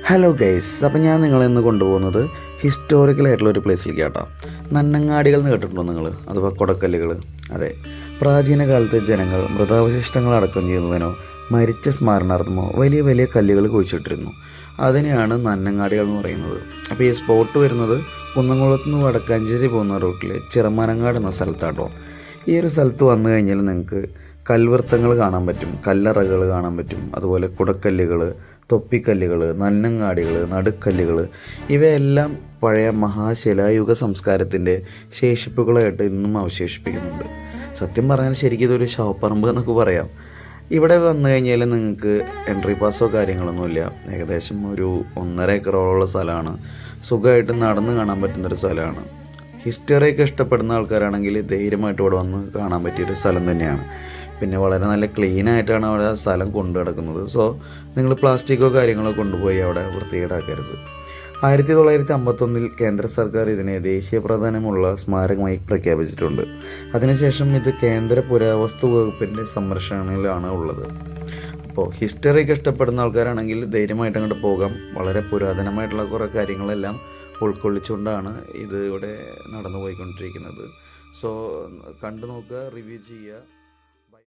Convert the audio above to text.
Hello guys, അപ്പം ഞാൻ നിങ്ങളെ കൊണ്ടുപോകുന്നത് ഹിസ്റ്റോറിക്കലായിട്ടുള്ള ഒരു പ്ലേസിലേക്ക് കേട്ടോ. നന്നങ്ങാടികൾ എന്ന് കേട്ടിട്ടുണ്ടോ നിങ്ങൾ? അഥവാ കൊടക്കല്ലുകൾ. അതെ, പ്രാചീന കാലത്ത് ജനങ്ങൾ മൃതാവശിഷ്ടങ്ങൾ അടക്കം ചെയ്യുന്നതിനോ മരിച്ച സ്മരണാർത്ഥമോ വലിയ വലിയ കല്ലുകൾ കുഴിച്ചിട്ടിരുന്നു. അതിനെയാണ് നന്നങ്ങാടികൾ എന്ന് പറയുന്നത്. അപ്പോൾ ഈ സ്പോട്ട് വരുന്നത് കുന്നംകുളത്ത് നിന്ന് വടക്കാഞ്ചേരി പോകുന്ന റൂട്ടിൽ ചിറമനങ്ങാട് എന്ന സ്ഥലത്താട്ടോ. ഈ ഒരു സ്ഥലത്ത് വന്നു കഴിഞ്ഞാൽ നിങ്ങൾക്ക് കൽവൃത്തങ്ങൾ കാണാൻ പറ്റും, കല്ലറകൾ കാണാൻ പറ്റും, അതുപോലെ കുടക്കല്ലുകൾ, തൊപ്പിക്കല്ലുകൾ, നന്നങ്ങാടികൾ, നടുക്കല്ലുകൾ, ഇവയെല്ലാം പഴയ മഹാശിലായുഗ സംസ്കാരത്തിൻ്റെ ശേഷിപ്പുകളായിട്ട് ഇന്നും അവശേഷിപ്പിക്കുന്നുണ്ട്. സത്യം പറഞ്ഞാൽ ശരിക്കും ഇതൊരു ശവപ്പറമ്പ് എന്നൊക്കെ പറയാം. ഇവിടെ വന്നു കഴിഞ്ഞാൽ നിങ്ങൾക്ക് എൻട്രി പാസോ കാര്യങ്ങളൊന്നുമില്ല. ഏകദേശം ഒരു 1.5 ഏക്കറോളം സ്ഥലമാണ്. സുഖമായിട്ട് നടന്ന് കാണാൻ പറ്റുന്നൊരു സ്ഥലമാണ്. ഹിസ്റ്ററിയൊക്കെ ഇഷ്ടപ്പെടുന്ന ആൾക്കാരാണെങ്കിൽ ധൈര്യമായിട്ട് ഇവിടെ വന്ന് കാണാൻ പറ്റിയൊരു സ്ഥലം തന്നെയാണ്. പിന്നെ വളരെ നല്ല ക്ലീൻ ആയിട്ടാണ് അവിടെ ആ സ്ഥലം കൊണ്ടു കിടക്കുന്നത്. സോ നിങ്ങൾ പ്ലാസ്റ്റിക്കോ കാര്യങ്ങളോ കൊണ്ടുപോയി അവിടെ വൃത്തികേടാക്കരുത്. 1951 കേന്ദ്ര സർക്കാർ ഇതിനെ ദേശീയ പ്രാധാന്യമുള്ള സ്മാരകമായി പ്രഖ്യാപിച്ചിട്ടുണ്ട്. അതിനുശേഷം ഇത് കേന്ദ്ര പുരാവസ്തു വകുപ്പിൻ്റെ സംരക്ഷണയിലാണ് ഉള്ളത്. അപ്പോൾ ഹിസ്റ്ററിയൊക്കെ ഇഷ്ടപ്പെടുന്ന ആൾക്കാരാണെങ്കിൽ ധൈര്യമായിട്ട് അങ്ങോട്ട് പോകാം. വളരെ പുരാതനമായിട്ടുള്ള കുറേ കാര്യങ്ങളെല്ലാം ഉൾക്കൊള്ളിച്ചുകൊണ്ടാണ് ഇത് ഇവിടെ നടന്നു പോയിക്കൊണ്ടിരിക്കുന്നത്. സോ കണ്ടു നോക്കുക, റിവ്യൂ ചെയ്യുക.